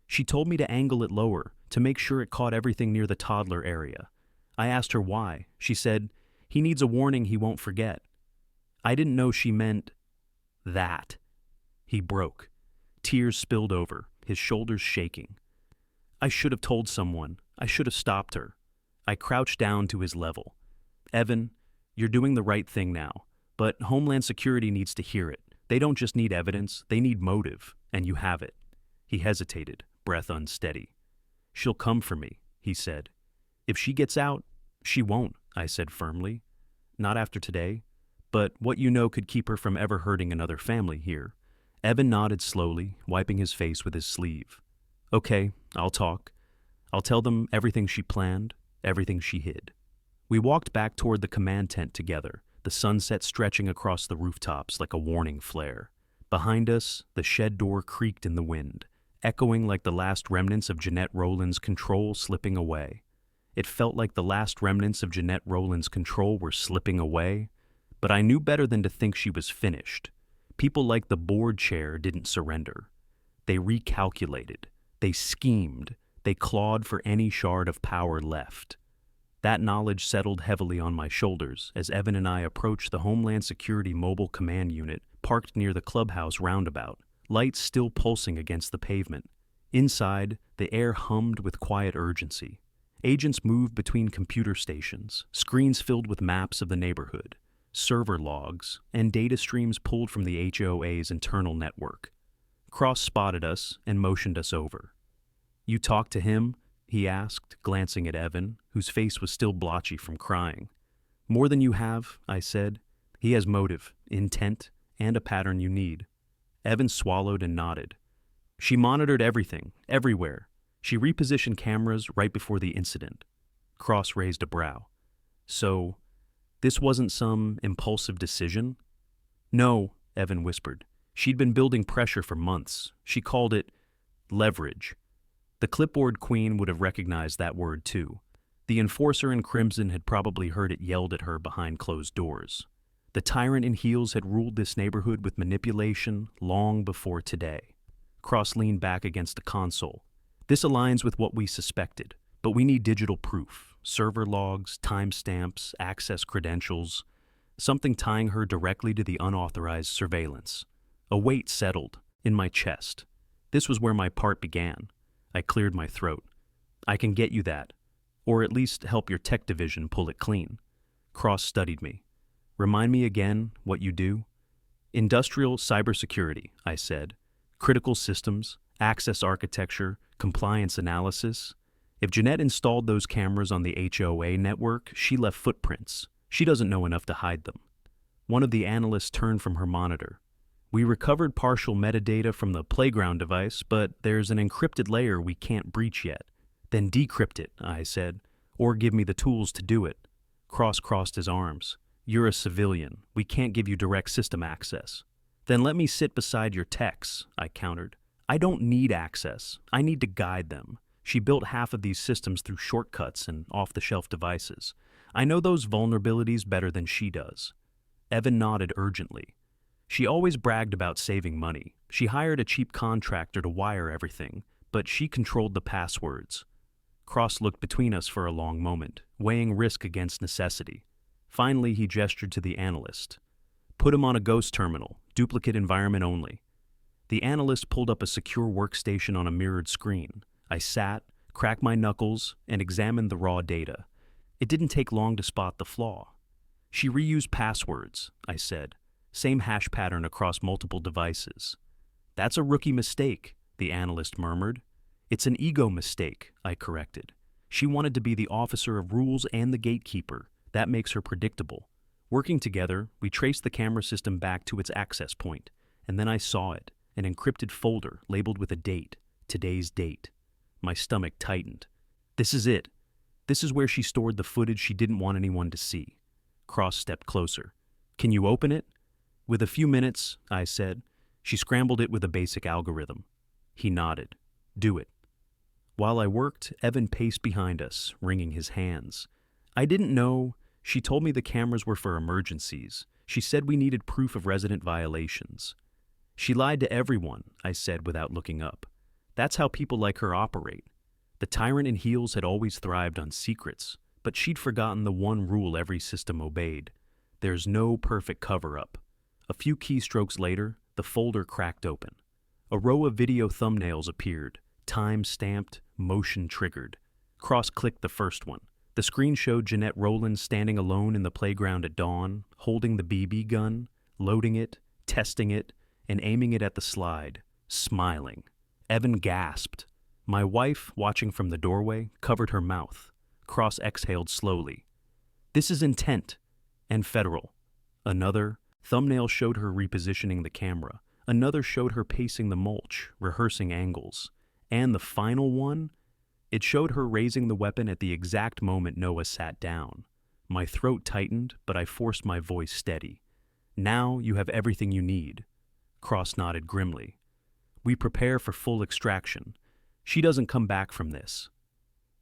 Speaker 3: She told me to angle it lower, to make sure it caught everything near the toddler area. I asked her why. She said, he needs a warning he won't forget. I didn't know she meant that. He broke. Tears spilled over, his shoulders shaking. I should have told someone. I should have stopped her. I crouched down to his level. Evan, you're doing the right thing now, but Homeland Security needs to hear it. They don't just need evidence, they need motive, and you have it. He hesitated, breath unsteady. She'll come for me, he said. If she gets out, she won't, I said firmly. Not after today, but what you know could keep her from ever hurting another family here. Evan nodded slowly, wiping his face with his sleeve. Okay, I'll talk. I'll tell them everything she planned, everything she hid. We walked back toward the command tent together, the sunset stretching across the rooftops like a warning flare. Behind us, the shed door creaked in the wind, echoing like the last remnants of Jeanette Rowland's control slipping away. It felt like the last remnants of Jeanette Rowland's control were slipping away, but I knew better than to think she was finished. People like the board chair didn't surrender. They recalculated. They schemed. They clawed for any shard of power left. That knowledge settled heavily on my shoulders as Evan and I approached the Homeland Security Mobile Command Unit parked near the clubhouse roundabout, lights still pulsing against the pavement. Inside, the air hummed with quiet urgency. Agents moved between computer stations, screens filled with maps of the neighborhood, server logs, and data streams pulled from the HOA's internal network. Cross spotted us and motioned us over. You talked to him? He asked, glancing at Evan, whose face was still blotchy from crying. More than you have, I said. He has motive, intent, and a pattern you need. Evan swallowed and nodded. She monitored everything, everywhere. She repositioned cameras right before the incident. Cross raised a brow. So, this wasn't some impulsive decision? No, Evan whispered. She'd been building pressure for months. She called it leverage. The clipboard queen would have recognized that word too. The enforcer in crimson had probably heard it yelled at her behind closed doors. The tyrant in heels had ruled this neighborhood with manipulation long before today. Cross leaned back against the console. This aligns with what we suspected, but we need digital proof. Server logs, timestamps, access credentials. Something tying her directly to the unauthorized surveillance. A weight settled in my chest. This was where my part began. I cleared my throat. I can get you that, or at least help your tech division pull it clean. Cross studied me. Remind me again what you do? Industrial cybersecurity, I said. Critical systems, access architecture, compliance analysis. If Jeanette installed those cameras on the HOA network, she left footprints. She doesn't know enough to hide them. One of the analysts turned from her monitor. We recovered partial metadata from the playground device, but there's an encrypted layer we can't breach yet. Then decrypt it, I said, or give me the tools to do it. Cross crossed his arms. You're a civilian. We can't give you direct system access. Then let me sit beside your techs, I countered. I don't need access. I need to guide them. She built half of these systems through shortcuts and off-the-shelf devices. I know those vulnerabilities better than she does. Evan nodded urgently. She always bragged about saving money. She hired a cheap contractor to wire everything, but she controlled the passwords. Cross looked between us for a long moment, weighing risk against necessity. Finally, he gestured to the analyst. Put him on a ghost terminal, duplicate environment only. The analyst pulled up a secure workstation on a mirrored screen. I sat, cracked my knuckles, and examined the raw data. It didn't take long to spot the flaw. She reused passwords, I said. Same hash pattern across multiple devices. That's a rookie mistake, the analyst murmured. It's an ego mistake, I corrected. She wanted to be the officer of rules and the gatekeeper. That makes her predictable. Working together, we traced the camera system back to its access point, and then I saw it, an encrypted folder labeled with a date, today's date. My stomach tightened. This is it. This is where she stored the footage she didn't want anyone to see. Cross stepped closer. Can you open it? With a few minutes, I said. She scrambled it with a basic algorithm. He nodded. Do it. While I worked, Evan paced behind us, wringing his hands. I didn't know. She told me the cameras were for emergencies. She said we needed proof of resident violations. She lied to everyone, I said without looking up. That's how people like her operate. The tyrant in heels had always thrived on secrets, but she'd forgotten the one rule every system obeyed. There's no perfect cover-up. A few keystrokes later, the folder cracked open. A row of video thumbnails appeared, time-stamped, motion-triggered. Cross-clicked the first one. The screen showed Jeanette Rowland standing alone in the playground at dawn, holding the BB gun, loading it, testing it, and aiming it at the slide, smiling. Evan gasped. My wife, watching from the doorway, covered her mouth. Cross exhaled slowly. This is intent and federal. Another thumbnail showed her repositioning the camera. Another showed her pacing the mulch, rehearsing angles. And the final one, it showed her raising the weapon at the exact moment Noah sat down. My throat tightened, but I forced my voice steady. Now you have everything you need. Cross nodded grimly. We prepare for full extraction. She doesn't come back from this.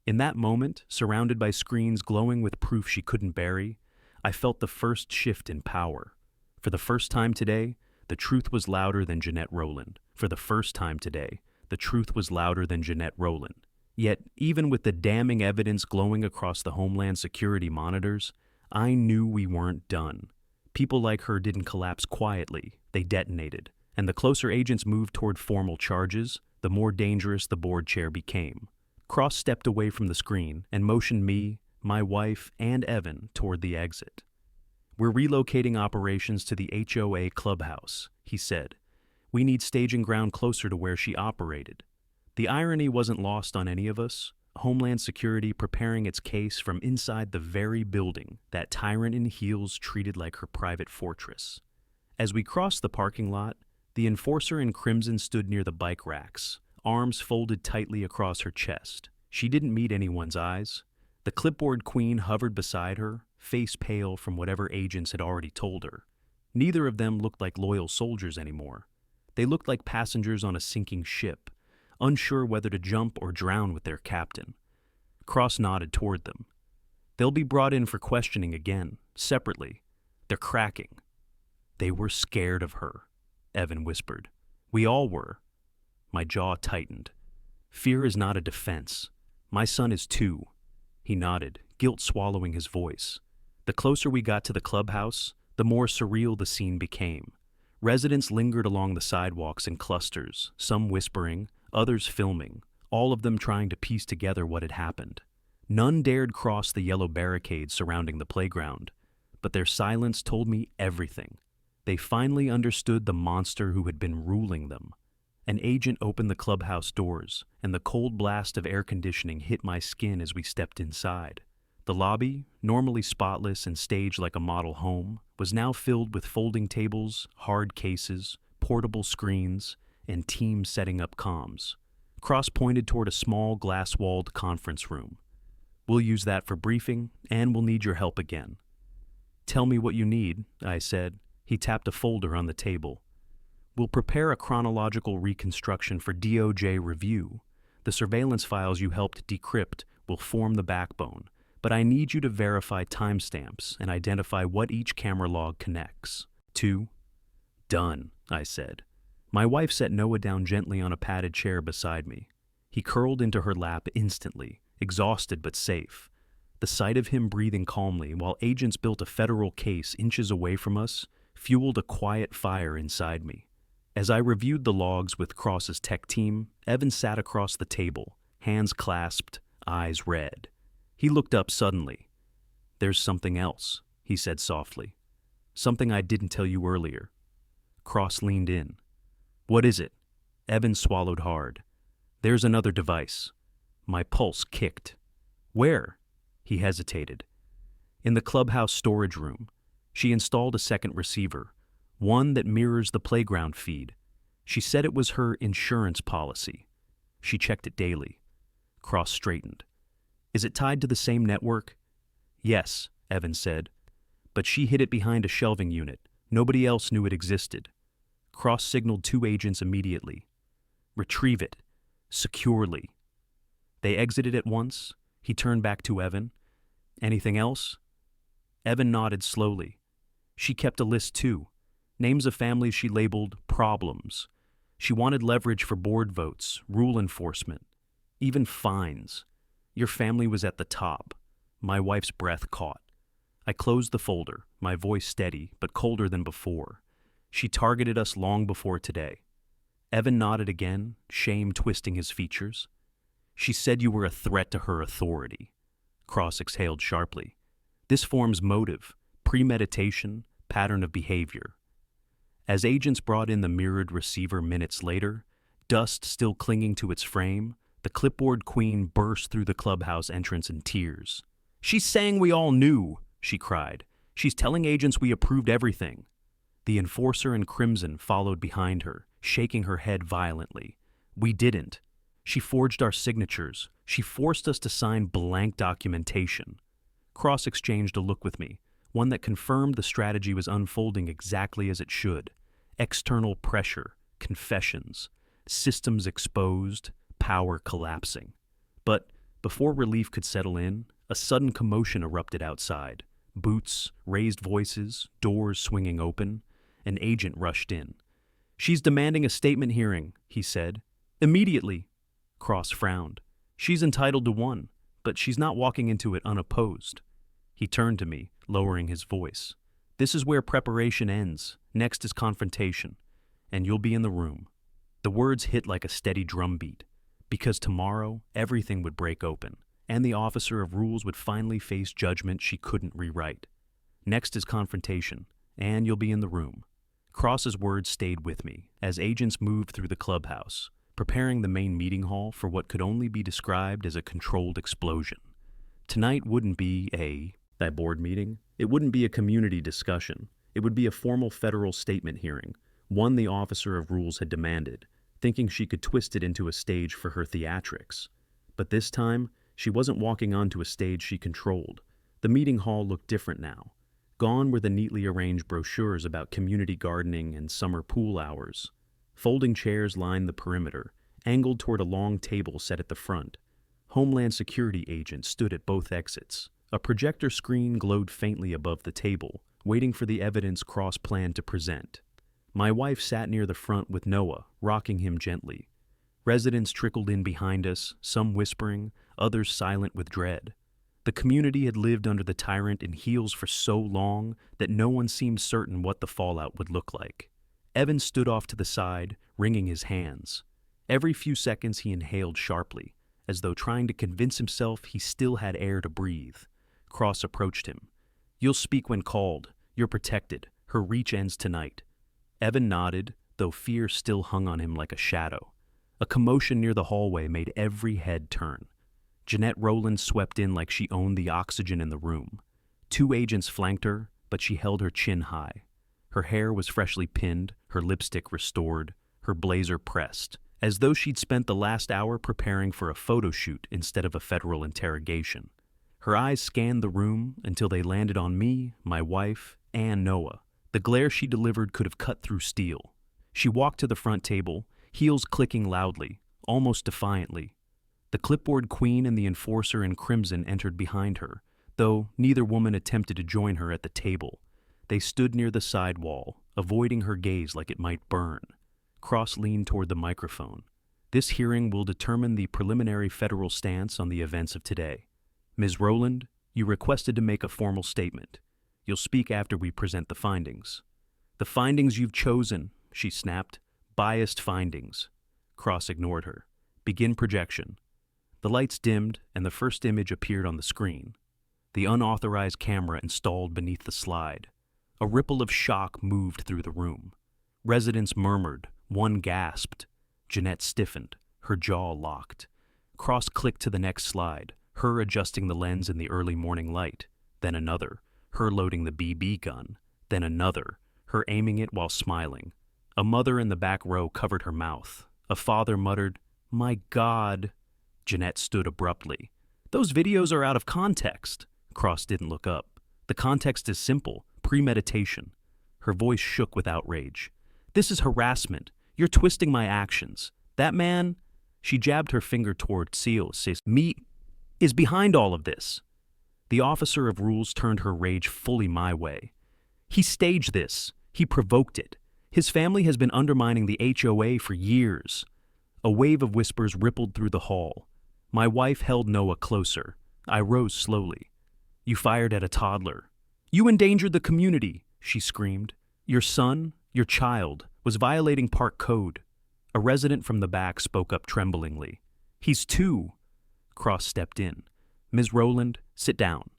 Speaker 3: In that moment, surrounded by screens glowing with proof she couldn't bury, I felt the first shift in power. For the first time today, the truth was louder than Jeanette Rowland. For the first time today, the truth was louder than Jeanette Rowland. Yet, even with the damning evidence glowing across the Homeland security monitors, I knew we weren't done. People like her didn't collapse quietly, they detonated. And the closer agents moved toward formal charges, the more dangerous the board chair became. Cross stepped away from the screen and motioned me, my wife, and Evan toward the exit. We're relocating operations to the HOA clubhouse, he said. We need staging ground closer to where she operated. The irony wasn't lost on any of us. Homeland Security preparing its case from inside the very building that tyrant in heels treated like her private fortress. As we crossed the parking lot, the enforcer in crimson stood near the bike racks, arms folded tightly across her chest. She didn't meet anyone's eyes. The clipboard queen hovered beside her, face pale from whatever agents had already told her. Neither of them looked like loyal soldiers anymore. They looked like passengers on a sinking ship, unsure whether to jump or drown with their captain. Cross nodded toward them. They'll be brought in for questioning again, separately. They're cracking. They were scared of her, Evan whispered. We all were. My jaw tightened. Fear is not a defense. My son is too. He nodded, guilt swallowing his voice. The closer we got to the clubhouse, the more surreal the scene became. Residents lingered along the sidewalks in clusters, some whispering, others filming, all of them trying to piece together what had happened. None dared cross the yellow barricades surrounding the playground, but their silence told me everything. They finally understood the monster who had been ruling them. An agent opened the clubhouse doors, and the cold blast of air conditioning hit my skin as we stepped inside. The lobby, normally spotless and staged like a model home, was now filled with folding tables, hard cases, portable screens, and teams setting up comms. Cross pointed toward a small glass-walled conference room. We'll use that for briefing, and we'll need your help again. Tell me what you need, I said. He tapped a folder on the table. We'll prepare a chronological reconstruction for DOJ review. The surveillance files you helped decrypt will form the backbone, but I need you to verify timestamps and identify what each camera log connects. 2. Done, I said. My wife set Noah down gently on a padded chair beside me. He curled into her lap instantly, exhausted but safe. The sight of him breathing calmly while agents built a federal case inches away from us fueled a quiet fire inside me. As I reviewed the logs with Cross's tech team, Evan sat across the table, hands clasped, eyes red. He looked up suddenly. There's something else. he said softly. Something I didn't tell you earlier. Cross leaned in. What is it? Evan swallowed hard. There's another device. My pulse kicked. Where? He hesitated. In the clubhouse storage room. She installed a second receiver, one that mirrors the playground feed. She said it was her insurance policy. She checked it daily. Cross straightened. Is it tied to the same network? Yes, Evan said. But she hid it behind a shelving unit. Nobody else knew it existed. Cross signaled 2 agents immediately. Retrieve it. Securely. They exited at once. He turned back to Evan. Anything else? Evan nodded slowly. She kept a list too. Names of families she labeled problems. She wanted leverage for board votes, rule enforcement, even fines. Your family was at the top. My wife's breath caught. I closed the folder, my voice steady but colder than before. She targeted us long before today. Evan nodded again, shame twisting his features. She said you were a threat to her authority. Cross exhaled sharply. This forms motive, premeditation, pattern of behavior. As agents brought in the mirrored receiver minutes later, dust still clinging to its frame, the clipboard queen burst through the clubhouse entrance in tears. She's saying we all knew, she cried. She's telling agents we approved everything. The enforcer in crimson followed behind her, shaking her head violently. We didn't. She forged our signatures. She forced us to sign blank documentation. Cross exchanged a look with me, one that confirmed the strategy was unfolding exactly as it should. External pressure, confessions, systems exposed, power collapsing. But before relief could settle in, a sudden commotion erupted outside. Boots, raised voices, doors swinging open. An agent rushed in. She's demanding a statement hearing, he said. Immediately. Cross frowned. She's entitled to one, but she's not walking into it unopposed. He turned to me, lowering his voice. This is where preparation ends. Next is confrontation. And you'll be in the room. The words hit like a steady drumbeat. Because tomorrow, everything would break open, and the officer of rules would finally face judgment she couldn't rewrite. Next is confrontation, and you'll be in the room. Cross's words stayed with me as agents moved through the clubhouse, preparing the main meeting hall for what could only be described as a controlled explosion. Tonight wouldn't be that board meeting. It wouldn't be a community discussion. It would be a formal federal statement hearing, one the officer of rules had demanded, thinking she could twist it into a stage for her theatrics. But this time, she wasn't walking onto a stage she controlled. The meeting hall looked different now. Gone were the neatly arranged brochures about community gardening and summer pool hours. Folding chairs lined the perimeter, angled toward a long table set at the front. Homeland security agents stood at both exits. A projector screen glowed faintly above the table, waiting for the evidence Cross planned to present. My wife sat near the front with Noah, rocking him gently. Residents trickled in behind us, some whispering, others silent with dread. The community had lived under the tyrant in heels for so long that no one seemed certain what the fallout would look like. Evan stood off to the side, wringing his hands. Every few seconds he inhaled sharply, as though trying to convince himself he still had air to breathe. Cross approached him. You'll speak when called. You're protected. Her reach ends tonight. Evan nodded, though fear still hung on him like a shadow. A commotion near the hallway made every head turn. Jeanette Rowland swept in like she owned the oxygen in the room. 2 agents flanked her, but she held her chin high. Her hair was freshly pinned, her lipstick restored, her blazer pressed, as though she'd spent the last hour preparing for a photo shoot instead of a federal interrogation. Her eyes scanned the room until they landed on me, my wife, and Noah. The glare she delivered could have cut through steel. She walked to the front table, heels clicking loudly, almost defiantly. The clipboard queen and the enforcer in crimson entered behind her, though neither woman attempted to join her at the table. They stood near the side wall, avoiding her gaze like it might burn. Cross leaned toward the microphone. This hearing will determine the preliminary federal stance on the events of today. Ms. Rowland, you requested to make a formal statement. You'll speak after we present the findings. The findings you've chosen, she snapped. Biased findings. Cross ignored her. Begin projection. The lights dimmed, and the first image appeared on the screen. the unauthorized camera installed beneath the slide. A ripple of shock moved through the room. Residents murmured, one gasped. Jeanette stiffened, her jaw locked. Cross clicked to the next slide, her adjusting the lens in the early morning light. Then another, her loading the BB gun. Then another, her aiming it while smiling. A mother in the back row covered her mouth. A father muttered, "My God." Jeanette stood abruptly. "Those videos are out of context." Cross didn't look up. "The context is simple, premeditation." Her voice shook with outrage. "This is harassment. You're twisting my actions. That man," she jabbed her finger toward Seal, says, "me is behind all of this." The officer of rules turned her rage fully my way. "He staged this. He provoked it. His family has been undermining the HOA for years." A wave of whispers rippled through the hall. My wife held Noah closer. I rose slowly. "You fired at a toddler. You endangered the community," she screamed. "Your son, your child, was violating park code." A resident from the back spoke up tremblingly. "He's 2. Cross stepped in. "Ms. Rowland, sit down."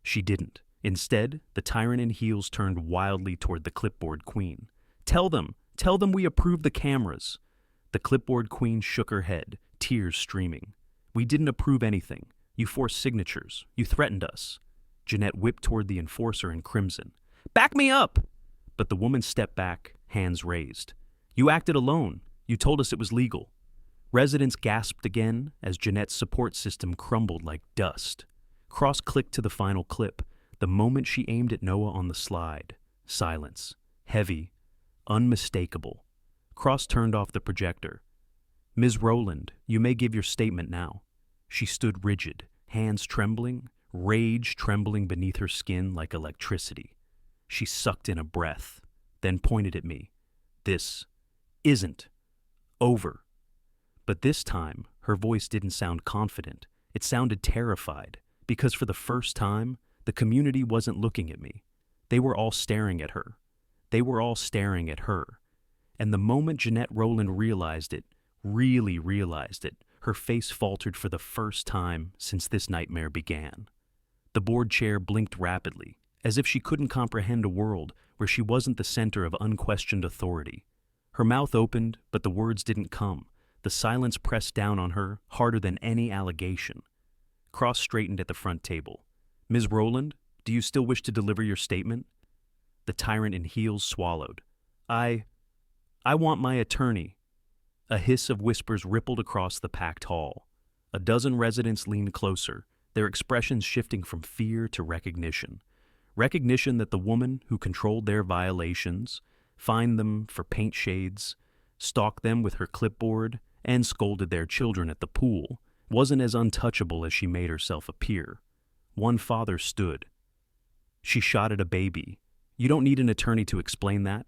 Speaker 3: She didn't. Instead, the tyrant in heels turned wildly toward the clipboard queen. Tell them we approve the cameras." The clipboard queen shook her head, tears streaming. "We didn't approve anything. You forced signatures. You threatened us." Jeanette whipped toward the enforcer in crimson. "Back me up!" But the woman stepped back, hands raised. "You acted alone. You told us it was legal." Residents gasped again as Jeanette's support system crumbled like dust. Cross clicked to the final clip, the moment she aimed at Noah on the slide. Silence. Heavy. Unmistakable. Cross turned off the projector. "Ms. Rowland, you may give your statement now." She stood rigid, hands trembling, rage trembling beneath her skin like electricity. She sucked in a breath, then pointed at me. "This isn't over." But this time, her voice didn't sound confident. It sounded terrified, because for the first time, the community wasn't looking at me. They were all staring at her. They were all staring at her. And the moment Jeanette Rowland realized it, really realized it, her face faltered for the first time since this nightmare began. The board chair blinked rapidly, as if she couldn't comprehend a world where she wasn't the center of unquestioned authority. Her mouth opened, but the words didn't come. The silence pressed down on her, harder than any allegation. Cross straightened at the front table. "Ms. Rowland, do you still wish to deliver your statement?" The tyrant in heels swallowed. I want my attorney." A hiss of whispers rippled across the packed hall. A dozen residents leaned closer, their expressions shifting from fear to recognition. Recognition that the woman who controlled their violations, fined them for paint shades, stalked them with her clipboard, and scolded their children at the pool, wasn't as untouchable as she made herself appear. One father stood. "She shot at a baby. You don't need an attorney to explain that."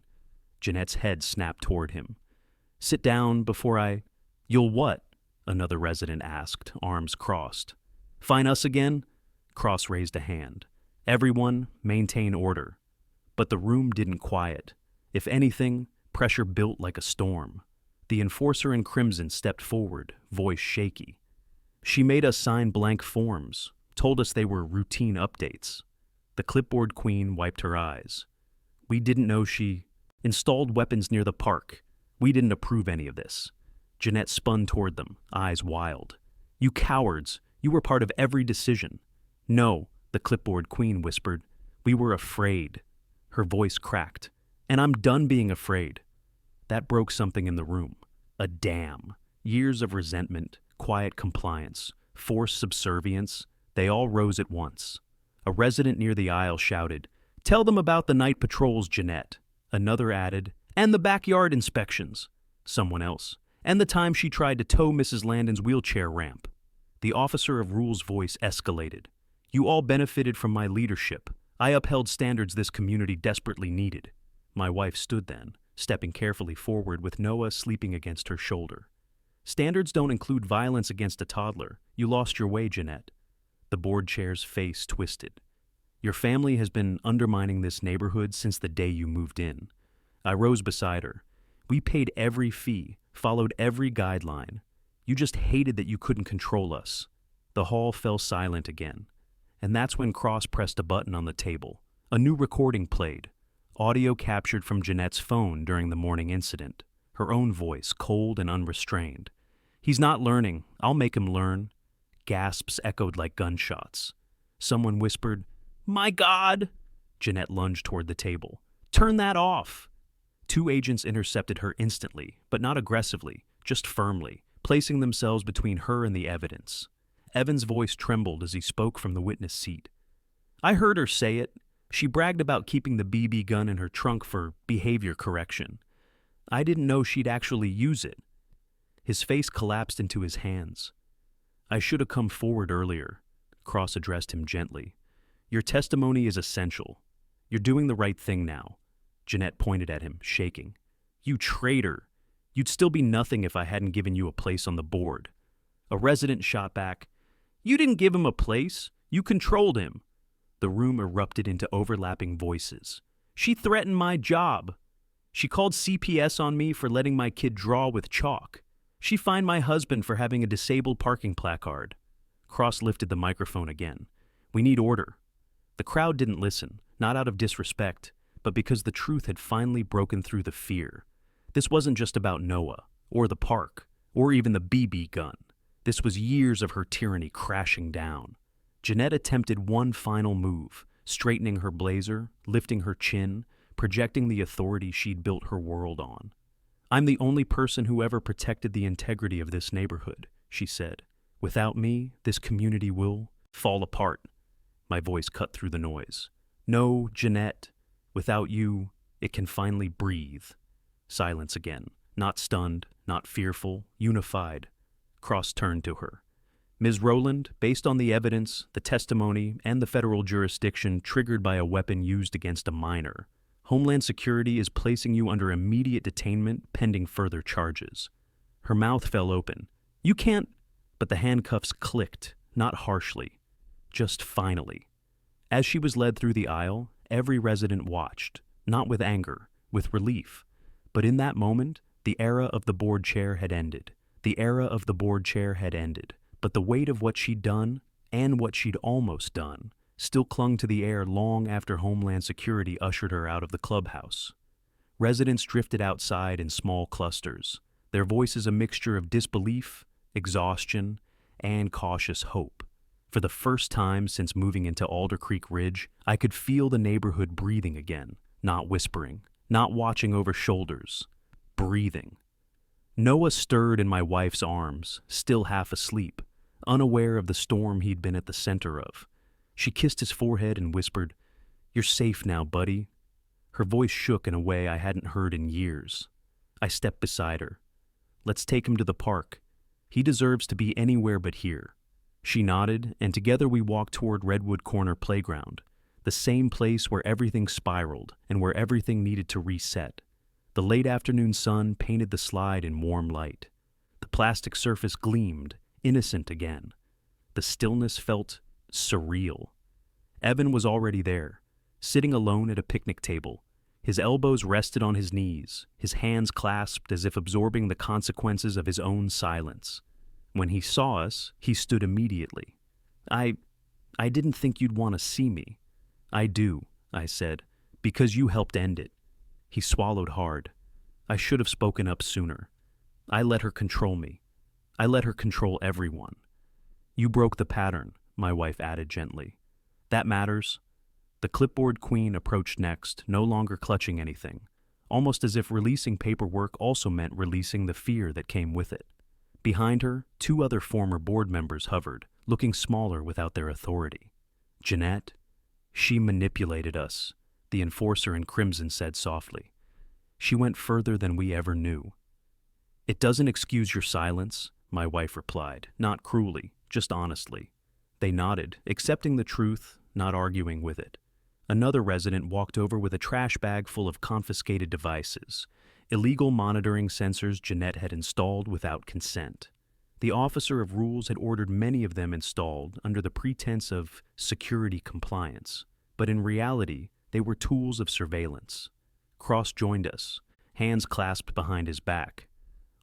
Speaker 3: Jeanette's head snapped toward him. "Sit down before I—" "You'll what?" another resident asked, arms crossed. "Fine us again?" Cross raised a hand. "Everyone, maintain order." But the room didn't quiet. If anything, pressure built like a storm. The enforcer in crimson stepped forward, voice shaky. "She made us sign blank forms, told us they were routine updates." The clipboard queen wiped her eyes. "We didn't know she installed weapons near the park. We didn't approve any of this." Jeanette spun toward them, eyes wild. "You cowards, you were part of every decision." "No," the clipboard queen whispered. "We were afraid." Her voice cracked. "And I'm done being afraid." That broke something in the room. A dam. Years of resentment, quiet compliance, forced subservience, they all rose at once. A resident near the aisle shouted, "Tell them about the night patrols, Jeanette." Another added, "And the backyard inspections." Someone else, "And the time she tried to tow Mrs. Landon's wheelchair ramp." The officer of rules' voice escalated. "You all benefited from my leadership. I upheld standards this community desperately needed." My wife stood then, stepping carefully forward with Noah sleeping against her shoulder. "Standards don't include violence against a toddler. You lost your way, Jeanette." The board chair's face twisted. "Your family has been undermining this neighborhood since the day you moved in." I rose beside her. "We paid every fee, followed every guideline. You just hated that you couldn't control us." The hall fell silent again. And that's when Cross pressed a button on the table. A new recording played, audio captured from Jeanette's phone during the morning incident, her own voice, cold and unrestrained. "He's not learning. I'll make him learn." Gasps echoed like gunshots. Someone whispered, "My God!" Jeanette lunged toward the table. "Turn that off!" Two agents intercepted her instantly, but not aggressively, just firmly, placing themselves between her and the evidence. Evan's voice trembled as he spoke from the witness seat. "I heard her say it. She bragged about keeping the BB gun in her trunk for behavior correction. I didn't know she'd actually use it." His face collapsed into his hands. "I should have come forward earlier," Cross addressed him gently. "Your testimony is essential. You're doing the right thing now." Jeanette pointed at him, shaking. "You traitor! You'd still be nothing if I hadn't given you a place on the board." A resident shot back, "You didn't give him a place. You controlled him." The room erupted into overlapping voices. "She threatened my job. She called CPS on me for letting my kid draw with chalk. She fined my husband for having a disabled parking placard." Cross lifted the microphone again. "We need order." The crowd didn't listen, not out of disrespect, but because the truth had finally broken through the fear. This wasn't just about Noah, or the park, or even the BB gun. This was years of her tyranny crashing down. Jeanette attempted one final move, straightening her blazer, lifting her chin, projecting the authority she'd built her world on. "I'm the only person who ever protected the integrity of this neighborhood," she said. "Without me, this community will fall apart." My voice cut through the noise. "No, Jeanette, without you, it can finally breathe." Silence again. Not stunned, not fearful, unified. Cross turned to her. "Ms. Rowland, based on the evidence, the testimony, and the federal jurisdiction triggered by a weapon used against a minor, Homeland Security is placing you under immediate detainment pending further charges." Her mouth fell open. "You can't—" But the handcuffs clicked, not harshly, just finally. As she was led through the aisle, every resident watched, not with anger, with relief. But in that moment, the era of the board chair had ended. The era of the board chair had ended. But the weight of what she'd done, and what she'd almost done, still clung to the air long after Homeland Security ushered her out of the clubhouse. Residents drifted outside in small clusters, their voices a mixture of disbelief, exhaustion, and cautious hope. For the first time since moving into Alder Creek Ridge, I could feel the neighborhood breathing again, not whispering, not watching over shoulders, breathing. Noah stirred in my wife's arms, still half asleep, unaware of the storm he'd been at the center of. She kissed his forehead and whispered, "You're safe now, buddy." Her voice shook in a way I hadn't heard in years. I stepped beside her. "Let's take him to the park. He deserves to be anywhere but here." She nodded, and together we walked toward Redwood Corner Playground, the same place where everything spiraled and where everything needed to reset. The late afternoon sun painted the slide in warm light. The plastic surface gleamed, innocent again. The stillness felt surreal. Evan was already there, sitting alone at a picnic table. His elbows rested on his knees, his hands clasped as if absorbing the consequences of his own silence. When he saw us, he stood immediately. I didn't think you'd want to see me." "I do," I said, "because you helped end it." He swallowed hard. "I should have spoken up sooner. I let her control me. I let her control everyone." "You broke the pattern," my wife added gently. "That matters." The clipboard queen approached next, no longer clutching anything, almost as if releasing paperwork also meant releasing the fear that came with it. Behind her, two other former board members hovered, looking smaller without their authority. "Jeanette, she manipulated us," the enforcer in crimson said softly. "She went further than we ever knew." "It doesn't excuse your silence," my wife replied, not cruelly, just honestly. They nodded, accepting the truth, not arguing with it. Another resident walked over with a trash bag full of confiscated devices, illegal monitoring sensors Jeanette had installed without consent. The officer of rules had ordered many of them installed under the pretense of security compliance, but in reality, they were tools of surveillance. Cross joined us, hands clasped behind his back.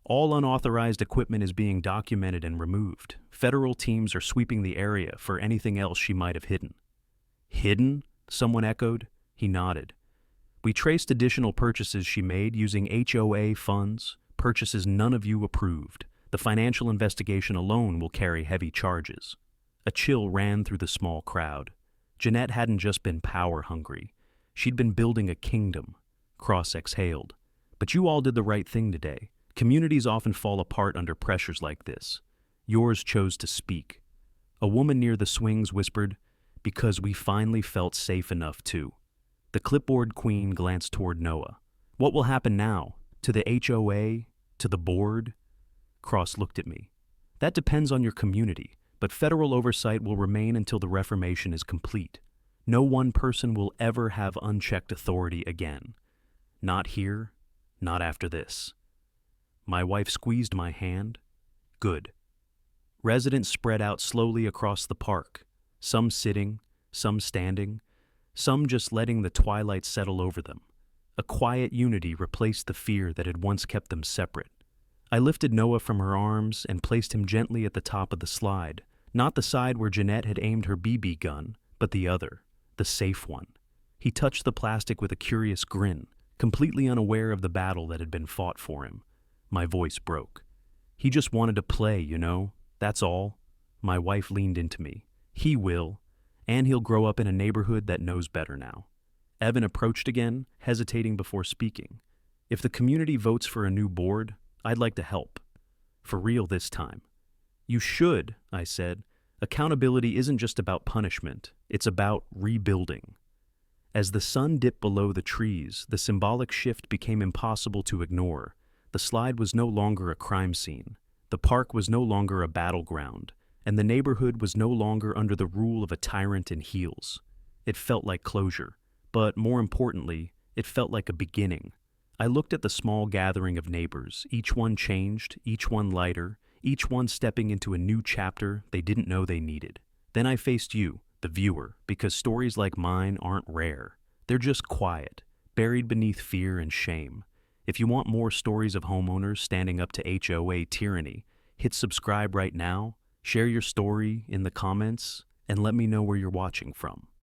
Speaker 3: All unauthorized equipment is being documented and removed. Federal teams are sweeping the area for anything else she might have hidden. Hidden? Someone echoed. He nodded. We traced additional purchases she made using HOA funds, purchases none of you approved. The financial investigation alone will carry heavy charges. A chill ran through the small crowd. Jeanette hadn't just been power-hungry. She'd been building a kingdom. Cross exhaled. But you all did the right thing today. Communities often fall apart under pressures like this. Yours chose to speak. A woman near the swings whispered, "Because we finally felt safe enough to." The clipboard queen glanced toward Noah. "What will happen now? To the HOA? To the board?" Cross looked at me. "That depends on your community, but federal oversight will remain until the reformation is complete. No one person will ever have unchecked authority again. Not here, not after this." My wife squeezed my hand. "Good." Residents spread out slowly across the park, some sitting, some standing, some just letting the twilight settle over them. A quiet unity replaced the fear that had once kept them separate. I lifted Noah from her arms and placed him gently at the top of the slide, not the side where Jeanette had aimed her BB gun, but the other, the safe one. He touched the plastic with a curious grin, completely unaware of the battle that had been fought for him. My voice broke. "He just wanted to play, you know. That's all." My wife leaned into me. "He will, and he'll grow up in a neighborhood that knows better now." Evan approached again, hesitating before speaking. "If the community votes for a new board, I'd like to help. For real this time." "You should," I said. "Accountability isn't just about punishment. It's about rebuilding." As the sun dipped below the trees, the symbolic shift became impossible to ignore. The slide was no longer a crime scene. The park was no longer a battleground, and the neighborhood was no longer under the rule of a tyrant in heels. It felt like closure, but more importantly, it felt like a beginning. I looked at the small gathering of neighbors, each one changed, each one lighter, each one stepping into a new chapter they didn't know they needed. Then I faced you, the viewer, because stories like mine aren't rare. They're just quiet, buried beneath fear and shame. If you want more stories of homeowners standing up to HOA tyranny, hit subscribe right now, share your story in the comments, and let me know where you're watching from.